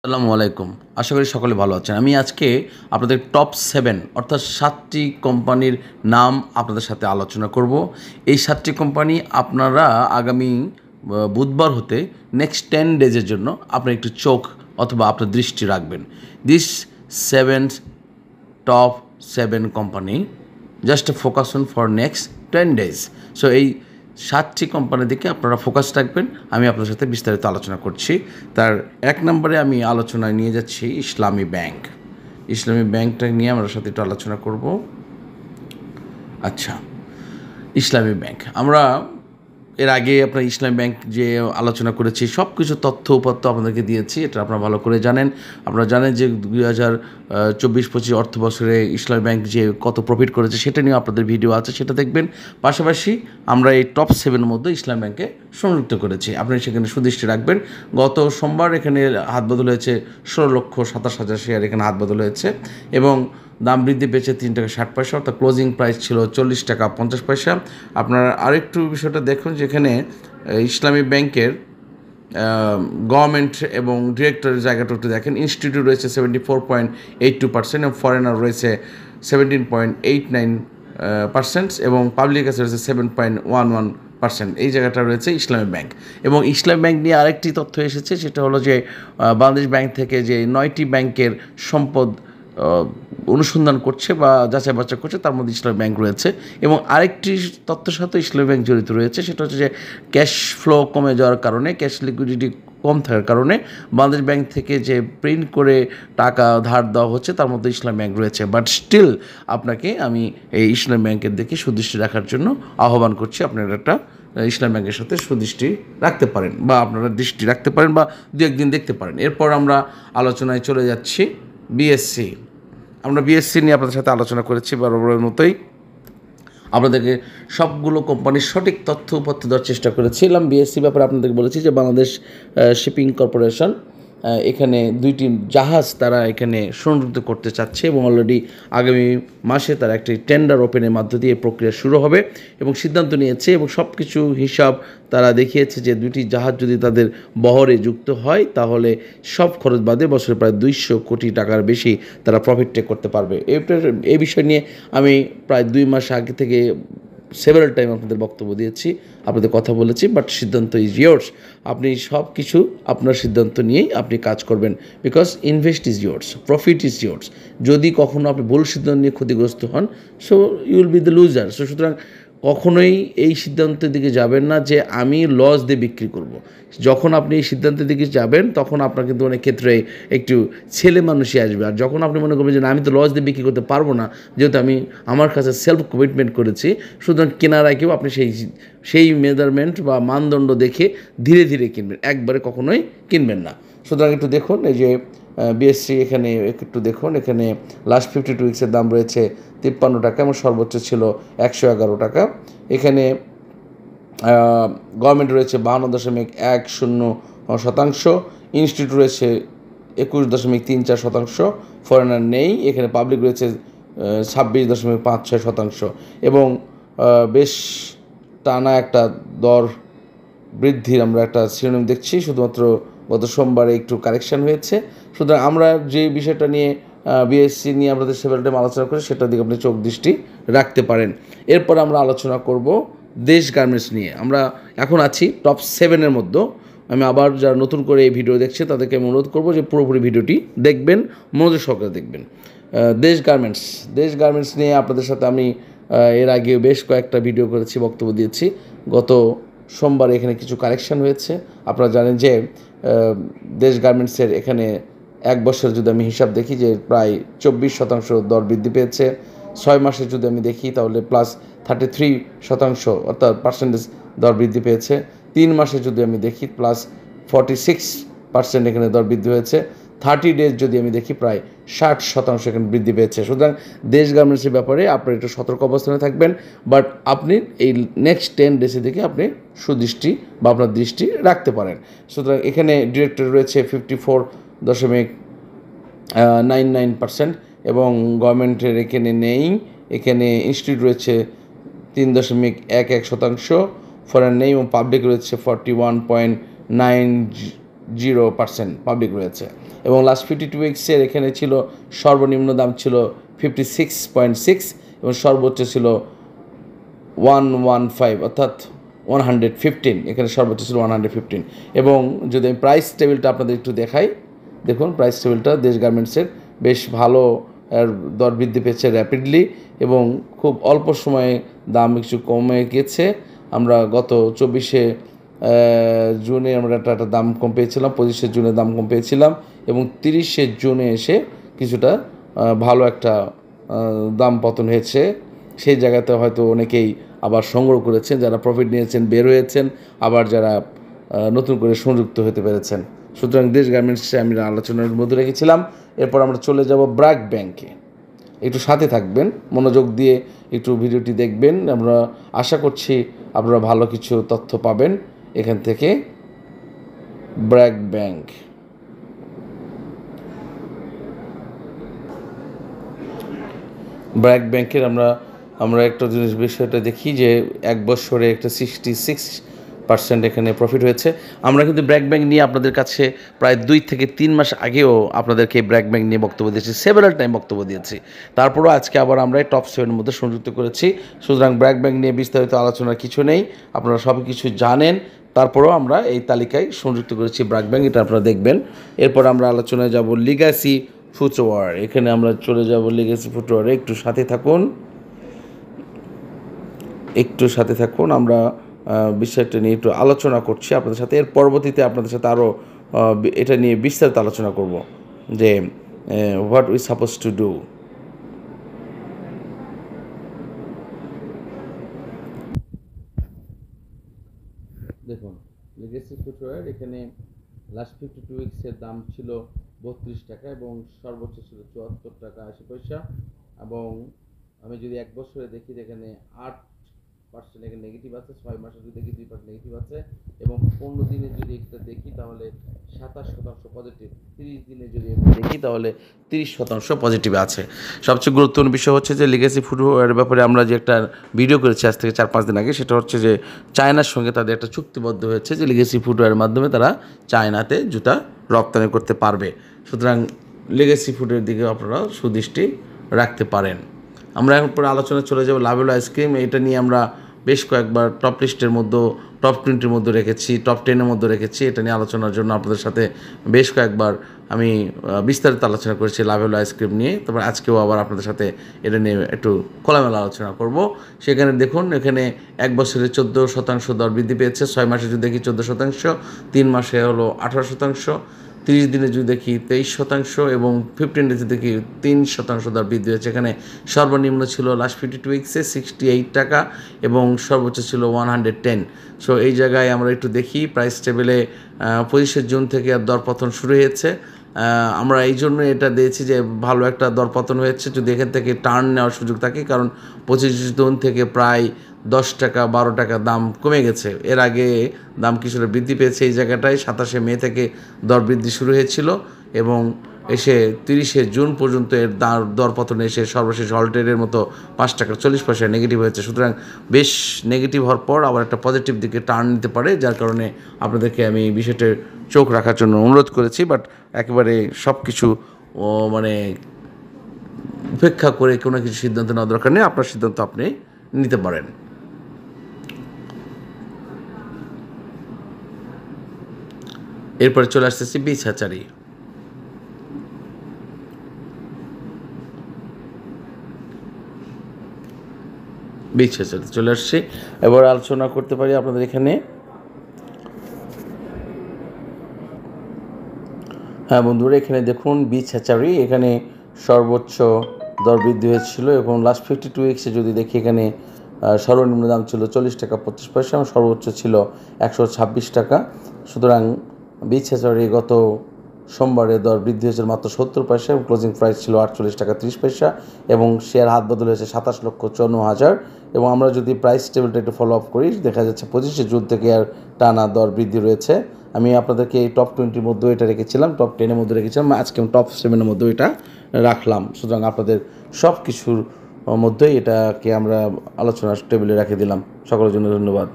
আসসালামু আলাইকুম। আশা করি সকলে ভালো আছেন। আমি আজকে আপনাদের টপ 7 অর্থাৎ ৭টি কোম্পানির নাম আপনাদের সাথে আলোচনা করব। এই ৭টি কোম্পানি আপনারা আগামী বুধবার হতে নেক্সট 10 ডেজের জন্য আপনার একটু চোখ অথবা আপনার দৃষ্টি রাখবেন। This 7 top 7 company just focus on for next 10 days. So এই ৭টি কোম্পানির দিকে আপনারা ফোকাস রাখবেন। আমি আপনার সাথে বিস্তারিত আলোচনা করছি। তার ১ নম্বরে আমি আলোচনায় নিয়ে যাচ্ছি ইসলামী ব্যাংক। ইসলামী ব্যাংকটা নিয়ে আমরা সাথে একটু আলোচনা করব। আচ্ছা, ইসলামী ব্যাংক আমরা এর আগে আপনার ইসলামী ব্যাংক যে আলোচনা করেছি সব কিছু তথ্য উপাত্ত আপনাদেরকে দিয়েছি, এটা আপনারা ভালো করে জানেন। আপনারা জানেন যে 2024-25 অর্থ বছরে ইসলামী ব্যাংক যে কত প্রফিট করেছে সেটা নিয়ে আপনাদের ভিডিও আছে, সেটা দেখবেন। পাশাপাশি আমরা এই টপ 7-এর মধ্যে ইসলামী ব্যাংকে সংযুক্ত করেছি, আপনি সেখানে সুদৃষ্টি রাখবেন। গত সোমবার এখানে হাত বদল হয়েছে 16,27,000 শেয়ার এখানে হাত বদল হয়েছে এবং দাম বৃদ্ধি পেয়েছে 3 টাকা 60 পয়সা, অর্থাৎ ক্লোজিং প্রাইস ছিল 40 টাকা 50 পয়সা। আপনারা আরেকটু বিষয়টা দেখুন, যেখানে ইসলামী ব্যাংকের গভর্নমেন্ট এবং ডিরেক্টরের জায়গাটা একটু দেখেন। ইনস্টিটিউট রয়েছে 74.82% এবং ফরেনার রয়েছে 17.89% এবং পাবলিক আছে রয়েছে 7.11%। এই জায়গাটা রয়েছে ইসলামী ব্যাংক। এবং ইসলামী ব্যাংক নিয়ে আরেকটি তথ্য এসেছে, সেটা হলো যে বাংলাদেশ ব্যাংক থেকে যে 9টি ব্যাংকের সম্পদ অনুসন্ধান করছে বা যাচাই বাছাই করছে, তার মধ্যে ইসলামী ব্যাংক রয়েছে। এবং আরেকটি তথ্যের সাথে ইসলামী ব্যাংক জড়িত রয়েছে, সেটা হচ্ছে যে ক্যাশ ফ্লো কমে যাওয়ার কারণে, ক্যাশ লিকুইডিটি কম থাকার কারণে বাংলাদেশ ব্যাংক থেকে যে প্রিন্ট করে টাকা ধার দেওয়া হচ্ছে তার মধ্যে ইসলামী ব্যাংক রয়েছে। বাট স্টিল আপনাকে আমি এই ইসলামী ব্যাংকের দিকে সুদৃষ্টি রাখার জন্য আহ্বান করছি। আপনারা একটা ইসলামী ব্যাংকের সাথে সুদৃষ্টি রাখতে পারেন বা আপনারা দৃষ্টি রাখতে পারেন বা দু একদিন দেখতে পারেন। এরপর আমরা আলোচনায় চলে যাচ্ছি বিএসসি। আমরা বিএসসি নিয়ে আপনাদের সাথে আলোচনা করেছি বরাবরের মতোই। আপনাদেরকে সবগুলো কোম্পানির সঠিক তথ্য উপাত্ত দেওয়ার চেষ্টা করেছিলাম। বিএসসি ব্যাপারে আপনাদেরকে বলেছি যে বাংলাদেশ শিপিং কর্পোরেশন এখানে 2টি জাহাজ তারা এখানে সংযুক্ত করতে চাচ্ছে এবং অলরেডি আগামী মাসে তারা একটি টেন্ডার ওপেনের মধ্য দিয়ে প্রক্রিয়া শুরু হবে এবং সিদ্ধান্ত নিয়েছে এবং সব কিছু হিসাব তারা দেখিয়েছে যে 2টি জাহাজ যদি তাদের বহরে যুক্ত হয় তাহলে সব খরচ বাদে বছরে প্রায় 200 কোটি টাকার বেশি তারা প্রফিট টেক করতে পারবে। এই বিষয় নিয়ে আমি প্রায় 2 মাস আগে থেকে সেভারাল টাইম আপনাদের বক্তব্য দিয়েছি, আপনাদের কথা বলেছি, বাট সিদ্ধান্ত ইজ ইয়োর্স। আপনি সব কিছু আপনার সিদ্ধান্ত নিয়েই আপনি কাজ করবেন, because invest is yours, profit is yours. যদি কখনও আপনি ভুল সিদ্ধান্ত নিয়ে ক্ষতিগ্রস্ত হন, so you will be the loser. So সুতরাং কখনোই এই সিদ্ধান্তের দিকে যাবেন না যে আমি লস দিয়ে বিক্রি করব। যখন আপনি এই সিদ্ধান্তের দিকে যাবেন তখন আপনার কিন্তু অনেক ক্ষেত্রে একটু ছেলে মানুষই আসবে। আর যখন আপনি মনে করবেন যে আমি তো লস দিয়ে বিক্রি করতে পারবো না, যেহেতু আমি আমার কাছে সেলফ কমিটমেন্ট করেছি, সুতরাং কেনার আগেও আপনি সেই মেজারমেন্ট বা মানদণ্ড দেখে ধীরে ধীরে কিনবেন, একবারে কখনোই কিনবেন না। সুতরাং একটু দেখুন, এই যে বিএসসি এখানে একটু দেখুন, এখানে লাস্ট 52 উইক্সের দাম রয়েছে 53 টাকা এবং সর্বোচ্চ ছিল 111 টাকা। এখানে গভর্নমেন্ট রয়েছে 52.10%, ইনস্টিটিউট রয়েছে 21.34%, ফরেনার নেই। এখানে পাবলিক রয়েছে 26.56% এবং বেশ টানা একটা দর বৃদ্ধির আমরা একটা শিরোনাম দেখছি। শুধুমাত্র গত সোমবারে একটু কারেকশান হয়েছে। সুতরাং আমরা যে বিষয়টা নিয়ে বিএসসি নিয়ে আমাদের সেভারাল টাইম আলোচনা করি সেটার দিকে আপনি চোখ দৃষ্টি রাখতে পারেন। এরপর আমরা আলোচনা করব দেশ গার্মেন্টস নিয়ে। আমরা এখন আছি টপ 7-এর মধ্যে। আমি আবার যারা নতুন করে এই ভিডিও দেখছে তাদেরকে আমি অনুরোধ করবো যে পুরোপুরি ভিডিওটি দেখবেন, মনোযোগ সহকারে দেখবেন। দেশ গার্মেন্টস নিয়ে আপনাদের সাথে আমি এর আগে বেশ কয়েকটা ভিডিও করেছি, বক্তব্য দিয়েছি। গত সোমবার এখানে কিছু কারেকশান হয়েছে। আপনারা জানেন যে দেশ গার্মেন্টসের এখানে 1 বছর যদি আমি হিসাব দেখি যে প্রায় 24% দর বৃদ্ধি পেয়েছে। 6 মাসে যদি আমি দেখি তাহলে প্লাস 33% অর্থাৎ পার্সেন্টেজ দর বৃদ্ধি পেয়েছে। 3 মাসে যদি আমি দেখি প্লাস 46% এখানে দর বৃদ্ধি হয়েছে। 30 ডেজ যদি আমি দেখি প্রায় 60% এখানে বৃদ্ধি পেয়েছে। সুতরাং দেশ গার্মেন্টসের ব্যাপারে আপনার একটু সতর্ক অবস্থানে থাকবেন, বাট আপনি এই নেক্সট 10 ডেজের দিকে আপনি সুদৃষ্টি বা আপনার দৃষ্টি রাখতে পারেন। সুতরাং এখানে ডিরেক্টর রয়েছে 54.99% এবং গভর্নমেন্টের এখানে নেই। এখানে ইনস্টিটিউট রয়েছে 3.11%, ফরেন নেই এবং পাবলিক রয়েছে 41.9 0% পাবলিক রয়েছে। এবং লাস্ট 52 উইক্সের এখানে ছিল সর্বনিম্ন দাম ছিল 56.6 এবং সর্বোচ্চ ছিল 115 অর্থাৎ 115, এখানে সর্বোচ্চ ছিল 115। এবং যদি আমি প্রাইস টেবিলটা আপনাদের একটু দেখাই, দেখুন প্রাইস টেবিলটা দেশ গার্মেন্টসের বেশ ভালো দর বৃদ্ধি পেয়েছে র্যাপিডলি এবং খুব অল্প সময়ে দাম কিছু কমে গেছে। আমরা গত 24শে জুনে আমরা একটা দাম কম পেয়েছিলাম, 25শে জুনে দাম কম পেয়েছিলাম এবং 30শে জুনে এসে কিছুটা ভালো একটা দাম পতন হয়েছে। সেই জায়গাতে হয়তো অনেকেই আবার সংগ্রহ করেছেন, যারা প্রফিট নিয়েছেন বের হয়েছেন, আবার যারা নতুন করে সংযুক্ত হতে পেরেছেন। সুতরাং দেশ গার্মেন্টসে আমি আলোচনার মধ্যে রেখেছিলাম। এরপর আমরা চলে যাব ব্র্যাক ব্যাংকে। একটু সাথে থাকবেন, মনোযোগ দিয়ে একটু ভিডিওটি দেখবেন। আমরা আশা করছি আপনারা ভালো কিছু তথ্য পাবেন এখান থেকে। ব্র্যাক ব্যাংক, ব্র্যাক ব্যাংকের আমরা একটা জিনিস বিষয়টা দেখি যে 1 বছরে একটা 66% এখানে প্রফিট হয়েছে। আমরা কিন্তু ব্র্যাক ব্যাংক নিয়ে আপনাদের কাছে প্রায় 2 থেকে 3 মাস আগেও আপনাদেরকে ব্র্যাক ব্যাংক নিয়ে বক্তব্য দিয়েছি, সেভারাল টাইম বক্তব্য দিয়েছি। তারপরও আজকে আবার আমরা টপ 7 মধ্যে সংযুক্ত করেছি। সুতরাং ব্র্যাক ব্যাংক নিয়ে বিস্তারিত আলোচনার কিছু নেই, আপনারা সব কিছু জানেন। তারপরেও আমরা এই তালিকায় সংযুক্ত করেছি ব্র্যাক ব্যাংক, এটা আপনারা দেখবেন। এরপর আমরা আলোচনায় যাব লিগ্যাসি ফুটওয়্যার। এখানে আমরা চলে যাব লিগ্যাসি ফুটওয়্যারে। একটু সাথে থাকুন, আমরা বিষয়টা নিয়ে একটু আলোচনা করছি আপনাদের সাথে। এর পরবর্তীতে আপনাদের সাথে আরও এটা নিয়ে বিস্তারিত আলোচনা করব যে what we suppose to do. দেখুন লিগ্যাসি ফুটওয়্যার, এখানে লাস্ট 52 উইক্সের দাম ছিল 32 টাকা এবং সর্বোচ্চ ছিল 74 টাকা 80 পয়সা। এবং আমি যদি 1 বছরে দেখি এখানে 8% এখানে নেগেটিভ আছে, 6 মাসে যদি দেখি 2% নেগেটিভ আছে এবং 15 দিনে যদি এটা দেখি তাহলে 27% পজিটিভ, 30 দিনে যদি দেখি তাহলে 30% পজিটিভ আছে। সবচেয়ে গুরুত্বপূর্ণ বিষয় হচ্ছে যে লিগ্যাসি ফুটওয়্যারের ব্যাপারে আমরা যে একটা ভিডিও করেছি আজ থেকে 4-5 দিন আগে, সেটা হচ্ছে যে চায়নার সঙ্গে তাদের একটা চুক্তিবদ্ধ হয়েছে যে লিগ্যাসি ফুটওয়্যারের মাধ্যমে তারা চায়নাতে জুতা রপ্তানি করতে পারবে। সুতরাং লিগ্যাসি ফুডের দিকে আপনারা সুদৃষ্টি রাখতে পারেন। আমরা এখন পরে আলোচনা চলে যাব লাভেলো আইসক্রিম। এটা নিয়ে আমরা বেশ কয়েকবার টপ লিস্টের মধ্যে, টপ 20-র মধ্যে রেখেছি, টপ 10-এর মধ্যে রেখেছি। এটা নিয়ে আলোচনার জন্য আপনাদের সাথে বেশ কয়েকবার আমি বিস্তারিত আলোচনা করেছি লাভেলো আইসক্রিম নিয়ে। তারপর আজকেও আবার আপনাদের সাথে এটা নিয়ে একটু খোলামেলা আলোচনা করব। সেখানে দেখুন এখানে 1 বছরে 14% দর বৃদ্ধি পেয়েছে, 6 মাসে যদি দেখি 14%, 3 মাসে হলো 18%, 30 দিনে যদি দেখি 23% এবং 15 ডেজে দেখি 3% দর বৃদ্ধি হয়েছে। এখানে সর্বনিম্ন ছিল লাস্ট 52 উইক্সে 68 টাকা এবং সর্বোচ্চ ছিল 110। সো এই জায়গায় আমরা একটু দেখি প্রাইস টেবিলে 25শে জুন থেকে আর দরপতন শুরু হয়েছে। আমরা এই জন্য এটা দিয়েছি যে ভালো একটা দরপতন হয়েছে, যদি এখান থেকে টার্ন নেওয়ার সুযোগ থাকে, কারণ 25 জুন থেকে প্রায় 10 টাকা 12 টাকা দাম কমে গেছে। এর আগে দাম কিছুটা বৃদ্ধি পেয়েছে এই জায়গাটায়। 27শে মে থেকে দর বৃদ্ধি শুরু হয়েছিল এবং এসে 30শে জুন পর্যন্ত এর দরপতনে এসে সর্বশেষ হলটের মতো 5 টাকা 40 পয়সা নেগেটিভ হয়েছে। সুতরাং বেশ নেগেটিভ হওয়ার পর আবার একটা পজিটিভ দিকে টার্ন নিতে পারে, যার কারণে আপনাদেরকে আমি বিষয়টার চোখ রাখার জন্য অনুরোধ করেছি। বাট একেবারে সব কিছু মানে উপেক্ষা করে কোনো কিছু সিদ্ধান্ত নেওয়ার দরকার নেই, আপনার সিদ্ধান্ত আপনি নিতে পারেন। এরপরে চলে আসতেছি বিচ হ্যাচারি। চলে আসছি। এবার আলোচনা করতে পারি আপনাদের এখানে। হ্যাঁ বন্ধুরা, এখানে দেখুন বিচ হ্যাচারি, এখানে সর্বোচ্চ দর বৃদ্ধি হয়েছিল এবং লাস্ট 52 উইক্সে যদি দেখি এখানে সর্বনিম্ন দাম ছিল 40 টাকা 25 পয়সা এবং সর্বোচ্চ ছিল 126 টাকা। সুতরাং বিচ হ্যাচারি গত সোমবারে দর বৃদ্ধি হয়েছিল মাত্র 70 পয়সা এবং ক্লোজিং প্রাইস ছিল 48 টাকা 30 পয়সা এবং শেয়ার হাত বদল হয়েছে 27,54,000। এবং আমরা যদি প্রাইস টেবিলটা একটু ফলো আপ করি, দেখা যাচ্ছে 25শে জুন থেকে আর টানা দর বৃদ্ধি রয়েছে। আমি আপনাদেরকে এই টপ 20-র মধ্যেও এটা রেখেছিলাম, টপ 10-এর মধ্যে রেখেছিলাম, আজকে আমি টপ 7-এর মধ্যেও এটা রাখলাম। সুতরাং আপনাদের সব কিছুর মধ্যেই এটাকে আমরা আলোচনার টেবিলে রেখে দিলাম। সকলের জন্য ধন্যবাদ।